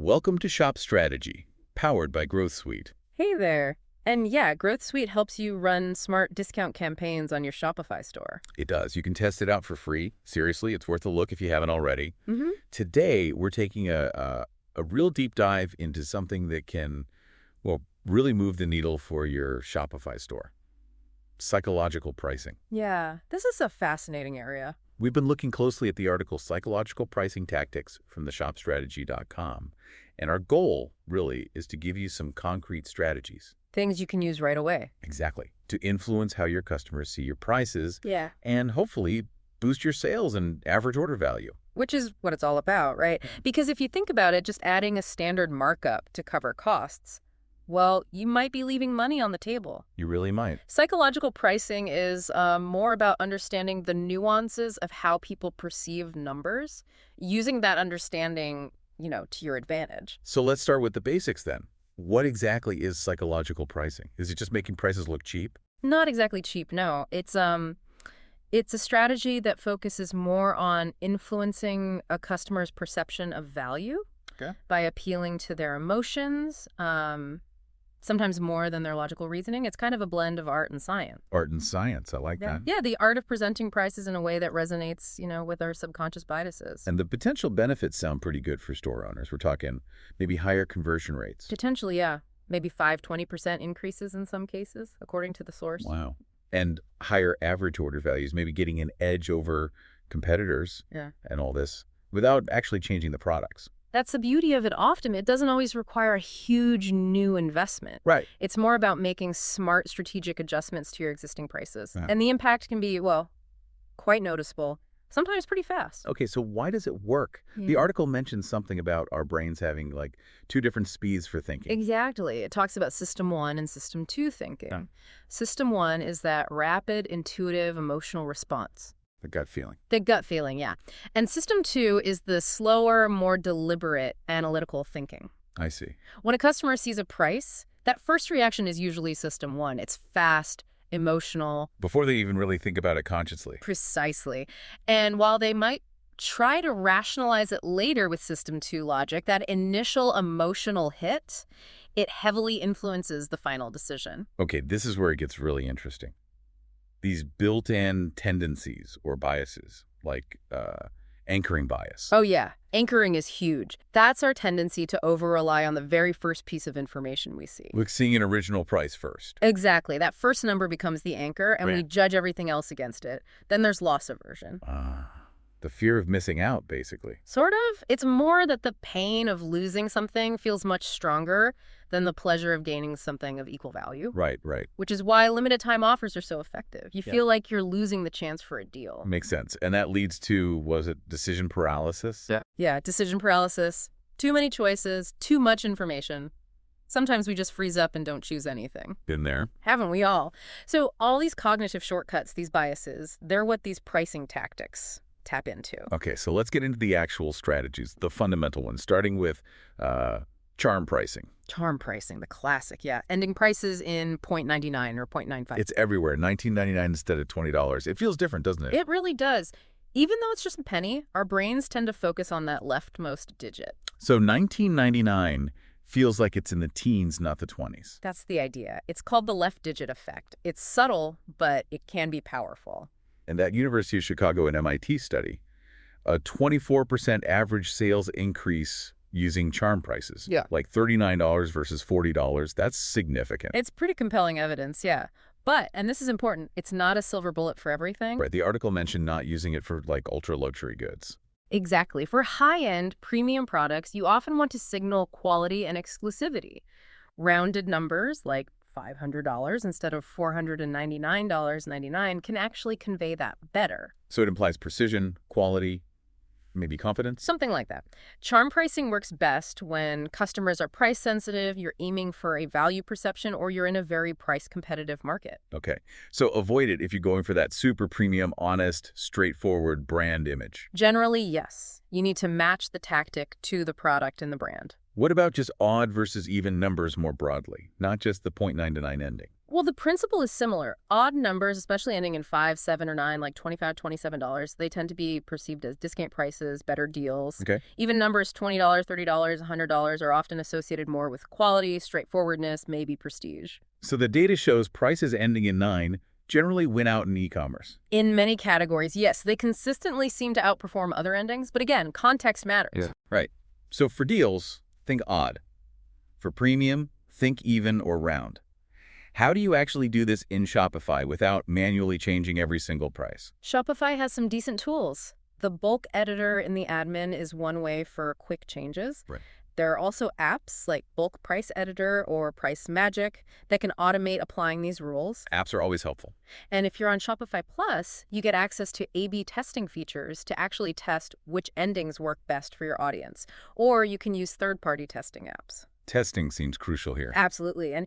Welcome to Shop Strategy, powered by Growth Suite. Hey there. And yeah, Growth Suite helps you run smart discount campaigns on your Shopify store. It does. You can test it out for free. Seriously, it's worth a look if you haven't already. Mm-hmm. Today, we're taking a real deep dive into something that can, well, really move the needle for your Shopify store. Psychological pricing. Yeah, this is a fascinating area. We've been looking closely at the article Psychological Pricing Tactics from the shopstrategy.com, and our goal, really, is to give you some concrete strategies. Things you can use right away. Exactly. To influence how your customers see your prices Yeah. and hopefully boost your sales and average order value. Which is what it's all about, right? Because if you think about it, just adding a standard markup to cover costs, well, you might be leaving money on the table. You really might. Psychological pricing is more about understanding the nuances of how people perceive numbers, using that understanding, to your advantage. So let's start with the basics then. What exactly is psychological pricing? Is it just making prices look cheap? Not exactly cheap, no. It's a strategy that focuses more on influencing a customer's perception of value by appealing to their emotions, sometimes more than their logical reasoning. It's kind of a blend of art and science. Art and science, I like that. Yeah, the art of presenting prices in a way that resonates, with our subconscious biases. And the potential benefits sound pretty good for store owners. We're talking maybe higher conversion rates. Potentially, yeah. Maybe 20% increases in some cases, according to the source. Wow. And higher average order values, maybe getting an edge over competitors and all this without actually changing the products. That's the beauty of it often. It doesn't always require a huge new investment. Right. It's more about making smart strategic adjustments to your existing prices. Yeah. And the impact can be, quite noticeable, sometimes pretty fast. Okay, so why does it work? The article mentions something about our brains having like two different speeds for thinking. Exactly. It talks about System 1 and System 2 thinking. Yeah. System 1 is that rapid, intuitive, emotional response. The gut feeling. The gut feeling, yeah. And System 2 is the slower, more deliberate, analytical thinking. I see. When a customer sees a price, that first reaction is usually System 1. It's fast, emotional. Before they even really think about it consciously. Precisely. And while they might try to rationalize it later with System 2 logic, that initial emotional hit, it heavily influences the final decision. Okay, this is where it gets really interesting. These built-in tendencies or biases, like anchoring bias. Oh, yeah. Anchoring is huge. That's our tendency to over-rely on the very first piece of information we see. Like seeing an original price first. Exactly. That first number becomes the anchor, and we judge everything else against it. Then there's loss aversion. The fear of missing out, basically. Sort of. It's more that the pain of losing something feels much stronger than the pleasure of gaining something of equal value. Right. Which is why limited time offers are so effective. You feel like you're losing the chance for a deal. Makes sense. And that leads to, was it decision paralysis? Yeah, decision paralysis. Too many choices, too much information. Sometimes we just freeze up and don't choose anything. Been there. Haven't we all? So all these cognitive shortcuts, these biases, they're what these pricing tactics tap into. Okay, so let's get into the actual strategies, the fundamental ones, starting with charm pricing. Charm pricing, the classic, yeah. Ending prices in 0.99 or 0.95. It's everywhere, $19.99 instead of $20. It feels different, doesn't it? It really does. Even though it's just a penny, our brains tend to focus on that leftmost digit. So $19.99 feels like it's in the teens, not the 20s. That's the idea. It's called the left digit effect. It's subtle, but it can be powerful. And that University of Chicago and MIT study, a 24% average sales increase using charm prices. Yeah. Like $39 versus $40. That's significant. It's pretty compelling evidence, yeah. But, and this is important, it's not a silver bullet for everything. Right. The article mentioned not using it for like ultra luxury goods. Exactly. For high-end premium products, you often want to signal quality and exclusivity. Rounded numbers like $500 instead of $499.99 can actually convey that better. So it implies precision, quality, maybe confidence? Something like that. Charm pricing works best when customers are price sensitive, you're aiming for a value perception, or you're in a very price competitive market. Okay. So avoid it if you're going for that super premium, honest, straightforward brand image. Generally, yes. You need to match the tactic to the product and the brand. What about just odd versus even numbers more broadly, not just the 0.9 to 9 ending? Well, the principle is similar. Odd numbers, especially ending in 5, 7, or 9, like $25, $27, they tend to be perceived as discount prices, better deals. Okay. Even numbers $20, $30, $100 are often associated more with quality, straightforwardness, maybe prestige. So the data shows prices ending in 9 generally win out in e-commerce. In many categories, yes, they consistently seem to outperform other endings, but again, context matters. Yeah. Right. So for deals, think odd. For premium, think even or round. How do you actually do this in Shopify without manually changing every single price? Shopify has some decent tools. The bulk editor in the admin is one way for quick changes. Right. There are also apps like Bulk Price Editor or Price Magic that can automate applying these rules. Apps are always helpful. And if you're on Shopify Plus, you get access to A/B testing features to actually test which endings work best for your audience. Or you can use third-party testing apps. Testing seems crucial here. Absolutely. And,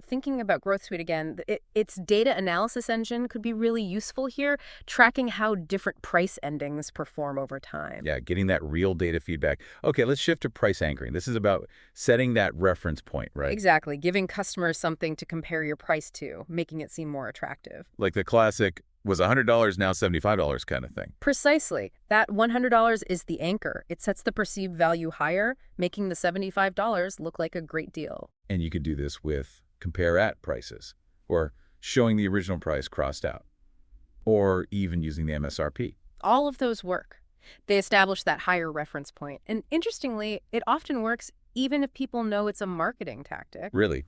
thinking about Growth Suite again, its data analysis engine could be really useful here, tracking how different price endings perform over time. Yeah, getting that real data feedback. Okay, let's shift to price anchoring. This is about setting that reference point, right? Exactly. Giving customers something to compare your price to, making it seem more attractive. Like the classic, was $100 now $75 kind of thing. Precisely. That $100 is the anchor. It sets the perceived value higher, making the $75 look like a great deal. And you could do this with compare at prices, or showing the original price crossed out, or even using the MSRP. All of those work. They establish that higher reference point. And interestingly, it often works even if people know it's a marketing tactic. Really?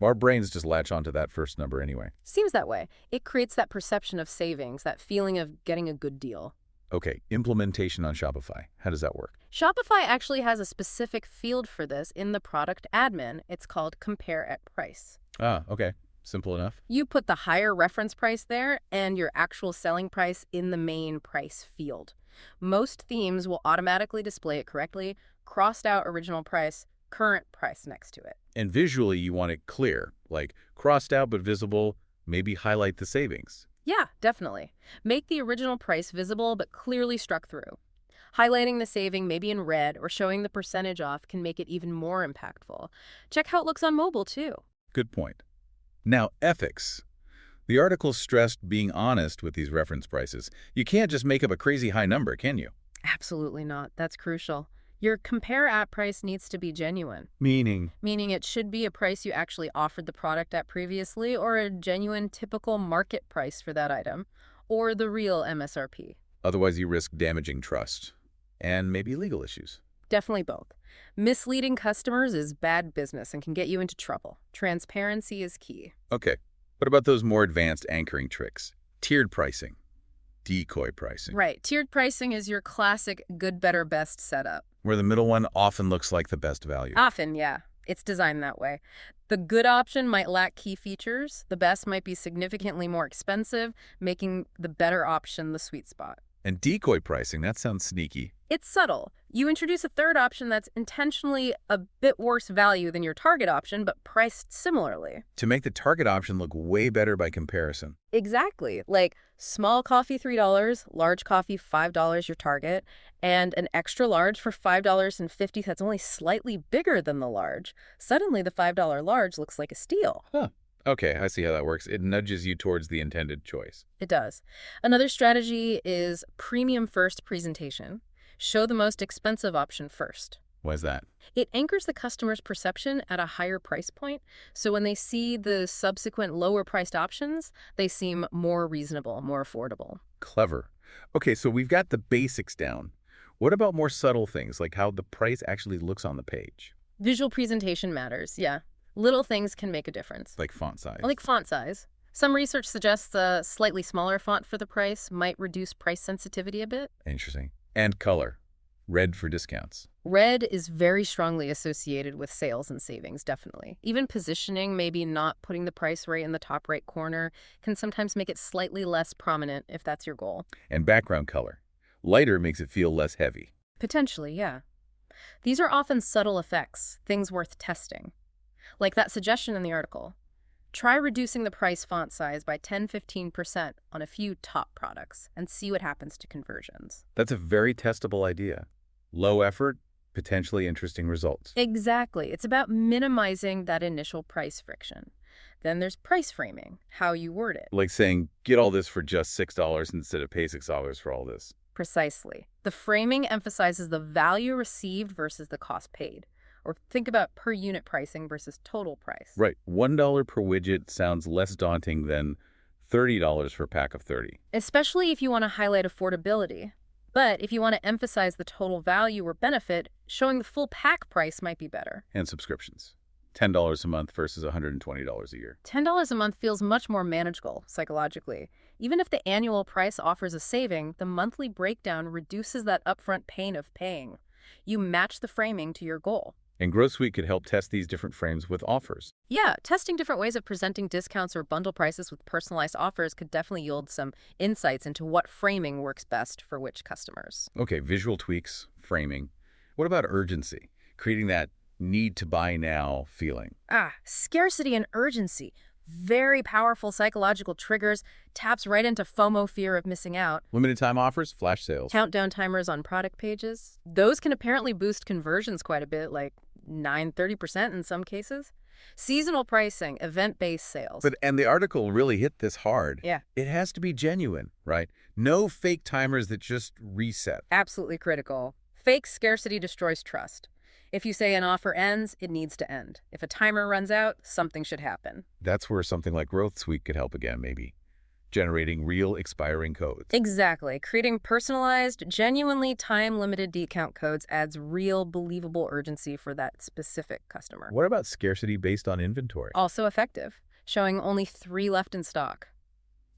Our brains just latch onto that first number anyway. Seems that way. It creates that perception of savings, that feeling of getting a good deal. Okay, implementation on Shopify. How does that work? Shopify actually has a specific field for this in the product admin. It's called Compare at Price. Ah, okay. Simple enough. You put the higher reference price there and your actual selling price in the main price field. Most themes will automatically display it correctly, crossed out original price, current price next to it. And visually, you want it clear, like crossed out but visible, maybe highlight the savings. Yeah, definitely. Make the original price visible but clearly struck through. Highlighting the saving maybe in red or showing the percentage off can make it even more impactful. Check how it looks on mobile, too. Good point. Now, ethics. The article stressed being honest with these reference prices. You can't just make up a crazy high number, can you? Absolutely not. That's crucial. Your compare at price needs to be genuine. Meaning Meaning it should be a price you actually offered the product at previously, or a genuine typical market price for that item, or the real MSRP. otherwise you risk damaging trust and maybe legal issues. Definitely both. Misleading customers is bad business and can get you into trouble. Transparency is key. Okay, what about those more advanced anchoring tricks? Tiered pricing, decoy pricing, Right. Tiered pricing is your classic good, better, best setup. where the middle one often looks like the best value. Often, yeah. It's designed that way. The good option might lack key features. The best might be significantly more expensive, making the better option the sweet spot. And decoy pricing, that sounds sneaky. It's subtle. You introduce a third option that's intentionally a bit worse value than your target option, but priced similarly. To make the target option look way better by comparison. Exactly. Like small coffee, $3, large coffee, $5 your target, and an extra large for $5.50 that's only slightly bigger than the large. Suddenly, the $5 large looks like a steal. Huh. Okay, I see how that works. It nudges you towards the intended choice. It does. Another strategy is premium first presentation. Show the most expensive option first. Why is that? It anchors the customer's perception at a higher price point, so when they see the subsequent lower-priced options, they seem more reasonable, more affordable. Clever. Okay, so we've got the basics down. What about more subtle things, like how the price actually looks on the page? Visual presentation matters, yeah. Little things can make a difference. Like font size. Like font size. Some research suggests a slightly smaller font for the price might reduce price sensitivity a bit. Interesting. And color. Red for discounts. Red is very strongly associated with sales and savings, definitely. Even positioning, maybe not putting the price right in the top right corner, can sometimes make it slightly less prominent if that's your goal. And background color. Lighter makes it feel less heavy. Potentially, yeah. These are often subtle effects, things worth testing. Like that suggestion in the article. Try reducing the price font size by 10-15% on a few top products and see what happens to conversions. That's a very testable idea. Low effort, potentially interesting results. Exactly. It's about minimizing that initial price friction. Then there's price framing, how you word it. Like saying, get all this for just $6 instead of pay $6 for all this. Precisely. The framing emphasizes the value received versus the cost paid. Or think about per unit pricing versus total price. Right. $1 per widget sounds less daunting than $30 for a pack of 30. Especially if you want to highlight affordability. But if you want to emphasize the total value or benefit, showing the full pack price might be better. And subscriptions. $10 a month versus $120 a year. $10 a month feels much more manageable psychologically. Even if the annual price offers a saving, the monthly breakdown reduces that upfront pain of paying. You match the framing to your goal. And Growth Suite could help test these different frames with offers. Yeah, testing different ways of presenting discounts or bundle prices with personalized offers could definitely yield some insights into what framing works best for which customers. Okay, visual tweaks, framing. What about urgency? Creating that need to buy now feeling. Scarcity and urgency. Very powerful psychological triggers, taps right into FOMO, fear of missing out. Limited time offers, flash sales. Countdown timers on product pages. Those can apparently boost conversions quite a bit, like 30% in some cases. Seasonal pricing, event-based sales. And the article really hit this hard. Yeah. It has to be genuine, right? No fake timers that just reset. Absolutely critical. Fake scarcity destroys trust. If you say an offer ends, it needs to end. If a timer runs out, something should happen. That's where something like Growth Suite could help again, maybe. Generating real expiring codes. Exactly. Creating personalized, genuinely time-limited discount codes adds real, believable urgency for that specific customer. What about scarcity based on inventory? Also effective, showing only 3 left in stock.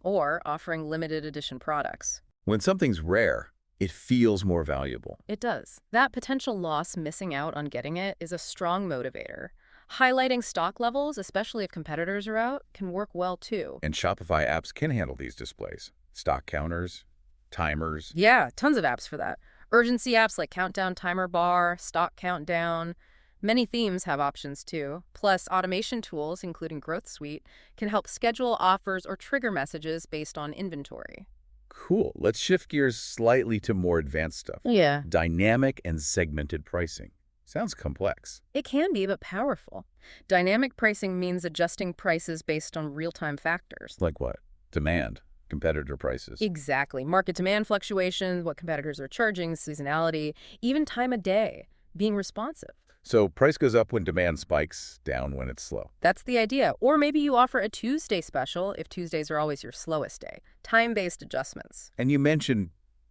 Or offering limited edition products. When something's rare, it feels more valuable. It does. That potential loss missing out on getting it is a strong motivator. Highlighting stock levels, especially if competitors are out, can work well too. And Shopify apps can handle these displays. Stock counters, timers. Yeah, tons of apps for that. Urgency apps like Countdown Timer Bar, Stock Countdown. Many themes have options too. Plus, automation tools, including Growth Suite, can help schedule offers or trigger messages based on inventory. Cool. Let's shift gears slightly to more advanced stuff. Yeah. Dynamic and segmented pricing. Sounds complex. It can be, but powerful. Dynamic pricing means adjusting prices based on real-time factors. Like what? Demand, competitor prices. Exactly. Market demand fluctuations, what competitors are charging, seasonality, even time of day, being responsive. So price goes up when demand spikes, down when it's slow. That's the idea. Or maybe you offer a Tuesday special if Tuesdays are always your slowest day. Time-based adjustments. And you mentioned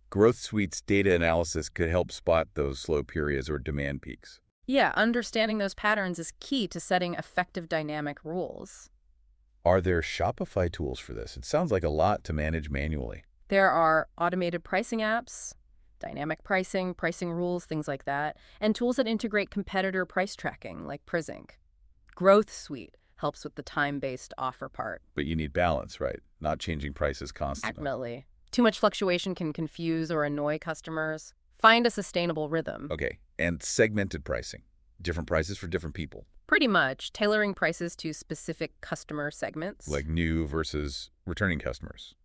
Growth Suite's data analysis could help spot those slow periods or demand peaks. Yeah, understanding those patterns is key to setting effective dynamic rules. Are there Shopify tools for this? It sounds like a lot to manage manually. There are automated pricing apps, dynamic pricing, pricing rules, things like that, and tools that integrate competitor price tracking like Prisync. Growth Suite helps with the time-based offer part. But you need balance, right? Not changing prices constantly. Definitely. Too much fluctuation can confuse or annoy customers. Find a sustainable rhythm. Okay, and segmented pricing. Different prices for different people. Pretty much, tailoring prices to specific customer segments. Like new versus returning customers.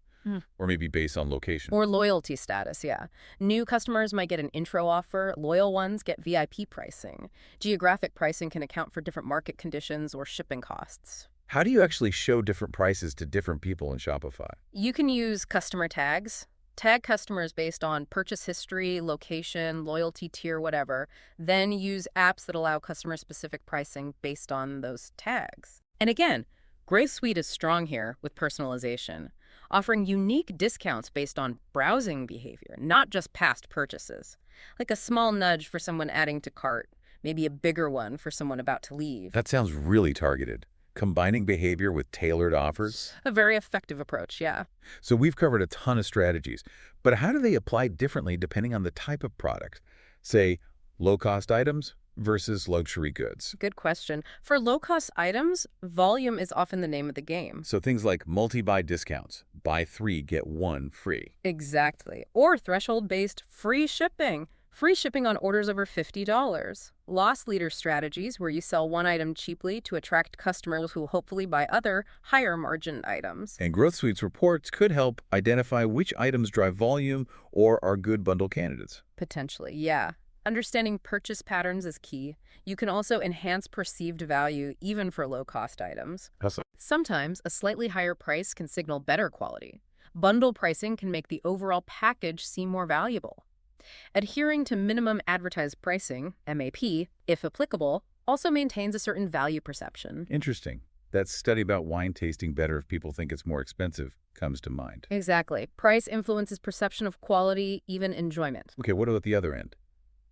Or maybe based on location. Or loyalty status, yeah. New customers might get an intro offer. Loyal ones get VIP pricing. Geographic pricing can account for different market conditions or shipping costs. How do you actually show different prices to different people in Shopify? You can use customer tags. Tag customers based on purchase history, location, loyalty tier, whatever. Then use apps that allow customer-specific pricing based on those tags. And again, Growth Suite is strong here with personalization, offering unique discounts based on browsing behavior, not just past purchases. Like a small nudge for someone adding to cart, maybe a bigger one for someone about to leave. That sounds really targeted. Combining behavior with tailored offers. A very effective approach, yeah. So we've covered a ton of strategies, but how do they apply differently depending on the type of product? Say, low-cost items versus luxury goods. Good question. For low-cost items, volume is often the name of the game. So things like multi-buy discounts, buy 3, get 1 free. Exactly. Or threshold-based free shipping. Free shipping on orders over $50. Loss leader strategies where you sell one item cheaply to attract customers who hopefully buy other, higher-margin items. And Growth Suite's reports could help identify which items drive volume or are good bundle candidates. Potentially, yeah. Understanding purchase patterns is key. You can also enhance perceived value even for low-cost items. Sometimes a slightly higher price can signal better quality. Bundle pricing can make the overall package seem more valuable. Adhering to minimum advertised pricing, MAP, if applicable, also maintains a certain value perception. Interesting. That study about wine tasting better if people think it's more expensive comes to mind. Exactly. Price influences perception of quality, even enjoyment. Okay, what about the other end?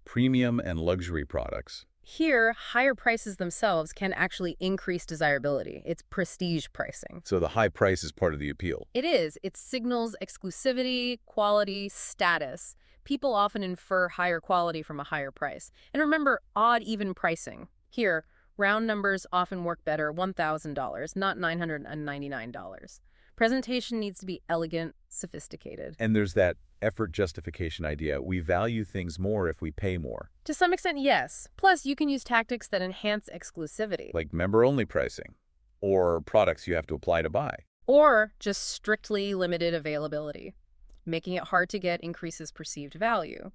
Premium and luxury products. Here, higher prices themselves can actually increase desirability. It's prestige pricing. So the high price is part of the appeal. It is. It signals exclusivity, quality, status. People often infer higher quality from a higher price. And remember, odd even pricing. Here, round numbers often work better, $1,000, not $999. Presentation needs to be elegant, sophisticated. And there's that effort justification idea. We value things more if we pay more. To some extent, yes. Plus, you can use tactics that enhance exclusivity. Like member-only pricing, or products you have to apply to buy. Or just strictly limited availability. Making it hard to get increases perceived value.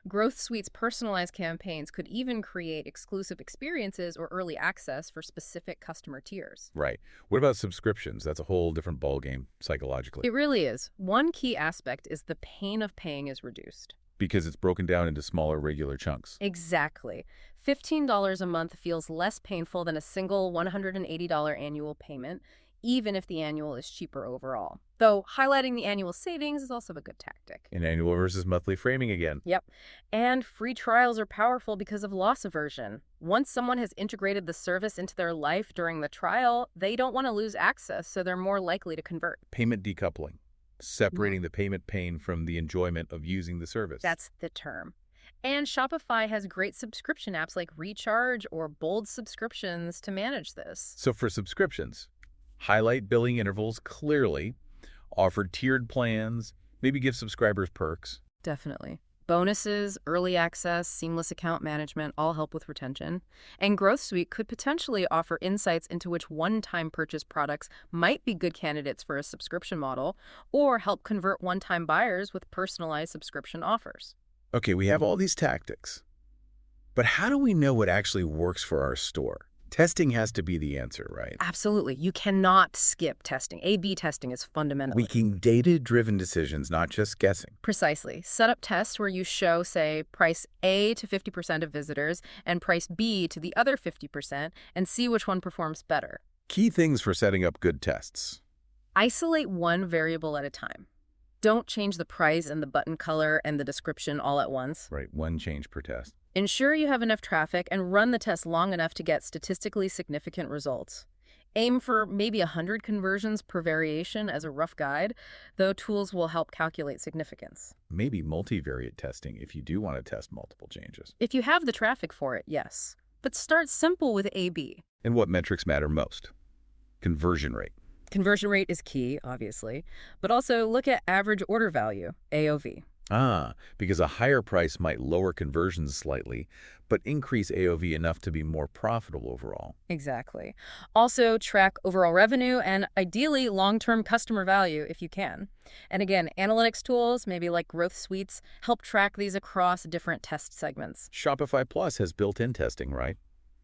Growth Suite's personalized campaigns could even create exclusive experiences or early access for specific customer tiers. Right. What about subscriptions? That's a whole different ballgame psychologically. It really is. One key aspect is the pain of paying is reduced. Because it's broken down into smaller, regular chunks. Exactly. $15 a month feels less painful than a single $180 annual payment, even if the annual is cheaper overall. Though highlighting the annual savings is also a good tactic. In annual versus monthly framing again. Yep. And free trials are powerful because of loss aversion. Once someone has integrated the service into their life during the trial, they don't want to lose access, so they're more likely to convert. Payment decoupling. Separating the payment pain from the enjoyment of using the service. That's the term. And Shopify has great subscription apps like Recharge or Bold Subscriptions to manage this. So for subscriptions, highlight billing intervals clearly, offer tiered plans, maybe give subscribers perks. Definitely. Bonuses, early access, seamless account management all help with retention. And Growth Suite could potentially offer insights into which one-time purchase products might be good candidates for a subscription model, or help convert one-time buyers with personalized subscription offers. Okay, we have all these tactics. But how do we know what actually works for our store? Testing has to be the answer, right? Absolutely. You cannot skip testing. A/B testing is fundamental. Making data-driven decisions, not just guessing. Precisely. Set up tests where you show, say, price A to 50% of visitors and price B to the other 50% and see which one performs better. Key things for setting up good tests. Isolate one variable at a time. Don't change the price and the button color and the description all at once. Right, one change per test. Ensure you have enough traffic and run the test long enough to get statistically significant results. Aim for maybe 100 conversions per variation as a rough guide, though tools will help calculate significance. Maybe multivariate testing if you do want to test multiple changes. If you have the traffic for it, yes. But start simple with A/B. And what metrics matter most? Conversion rate. Conversion rate is key, obviously, but also look at average order value, AOV. Because a higher price might lower conversions slightly, but increase AOV enough to be more profitable overall. Exactly. Also, track overall revenue and ideally long-term customer value if you can. And again, analytics tools, maybe like Growth Suites, help track these across different test segments. Shopify Plus has built-in testing, right?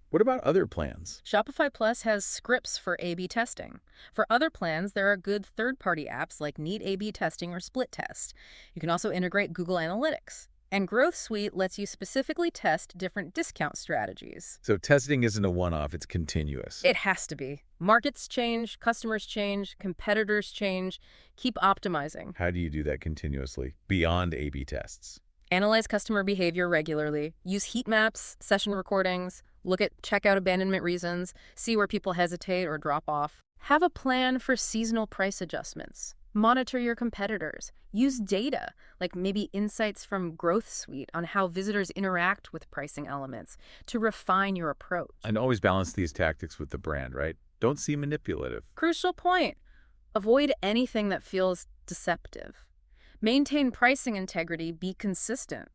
What about other plans? Shopify Plus has scripts for A/B testing. For other plans, there are good third-party apps like Neat A/B Testing or Split Test. You can also integrate Google Analytics. And Growth Suite lets you specifically test different discount strategies. So testing isn't a one-off, it's continuous. It has to be. Markets change, customers change, competitors change. Keep optimizing. How do you do that continuously, beyond A/B tests? Analyze customer behavior regularly. Use heat maps, session recordings. Look at checkout abandonment reasons. See where people hesitate or drop off. Have a plan for seasonal price adjustments. Monitor your competitors. Use data, like maybe insights from Growth Suite on how visitors interact with pricing elements to refine your approach. And always balance these tactics with the brand, right? Don't seem manipulative. Crucial point. Avoid anything that feels deceptive. Maintain pricing integrity, be consistent.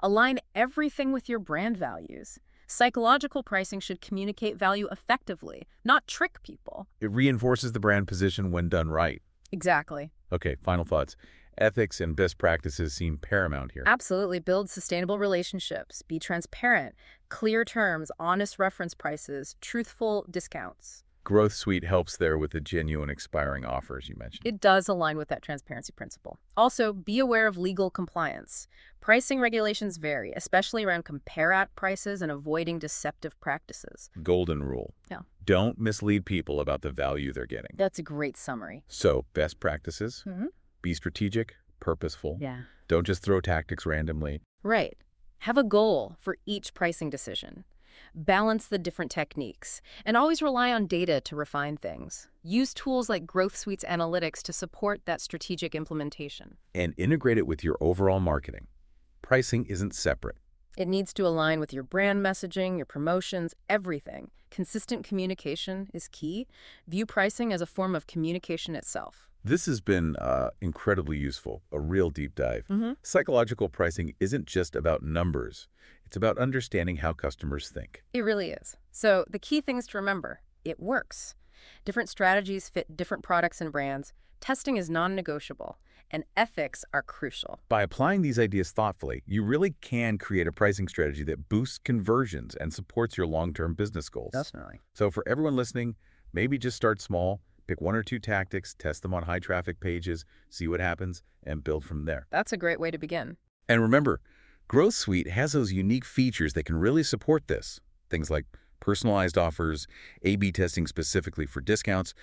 Align everything with your brand values. Psychological pricing should communicate value effectively, not trick people. It reinforces the brand position when done right. Exactly. Okay, final thoughts. Ethics and best practices seem paramount here. Absolutely. Build sustainable relationships. Be transparent. Clear terms, honest reference prices, truthful discounts. Growth Suite helps there with the genuine expiring offers you mentioned. It does align with that transparency principle. Also, be aware of legal compliance. Pricing regulations vary, especially around compare-at prices and avoiding deceptive practices. Golden rule. Yeah. Don't mislead people about the value they're getting. That's a great summary. So, best practices, Mm-hmm. be strategic, purposeful. Yeah. Don't just throw tactics randomly. Right. Have a goal for each pricing decision. Balance the different techniques, and always rely on data to refine things. Use tools like Growth Suite's analytics to support that strategic implementation. And integrate it with your overall marketing. Pricing isn't separate. It needs to align with your brand messaging, your promotions, everything. Consistent communication is key. View pricing as a form of communication itself. This has been incredibly useful, a real deep dive. Mm-hmm. Psychological pricing isn't just about numbers. It's about understanding how customers think. It really is. So the key things to remember, it works. Different strategies fit different products and brands. Testing is non-negotiable, and ethics are crucial. By applying these ideas thoughtfully, you really can create a pricing strategy that boosts conversions and supports your long-term business goals. Definitely. So for everyone listening, maybe just start small, pick 1 or 2 tactics, test them on high-traffic pages, see what happens, and build from there. That's a great way to begin. And remember, Growth Suite has those unique features that can really support this. Things like personalized offers, A/B testing specifically for discounts,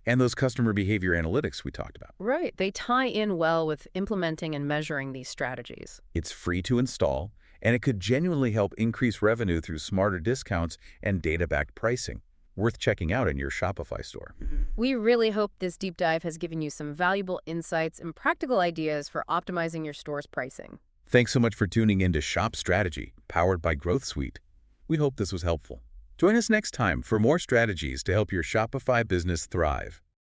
and those customer behavior analytics we talked about. Right. They tie in well with implementing and measuring these strategies. It's free to install, and it could genuinely help increase revenue through smarter discounts and data-backed pricing. Worth checking out in your Shopify store. We really hope this deep dive has given you some valuable insights and practical ideas for optimizing your store's pricing. Thanks so much for tuning in to Shop Strategy, powered by Growth Suite. We hope this was helpful. Join us next time for more strategies to help your Shopify business thrive.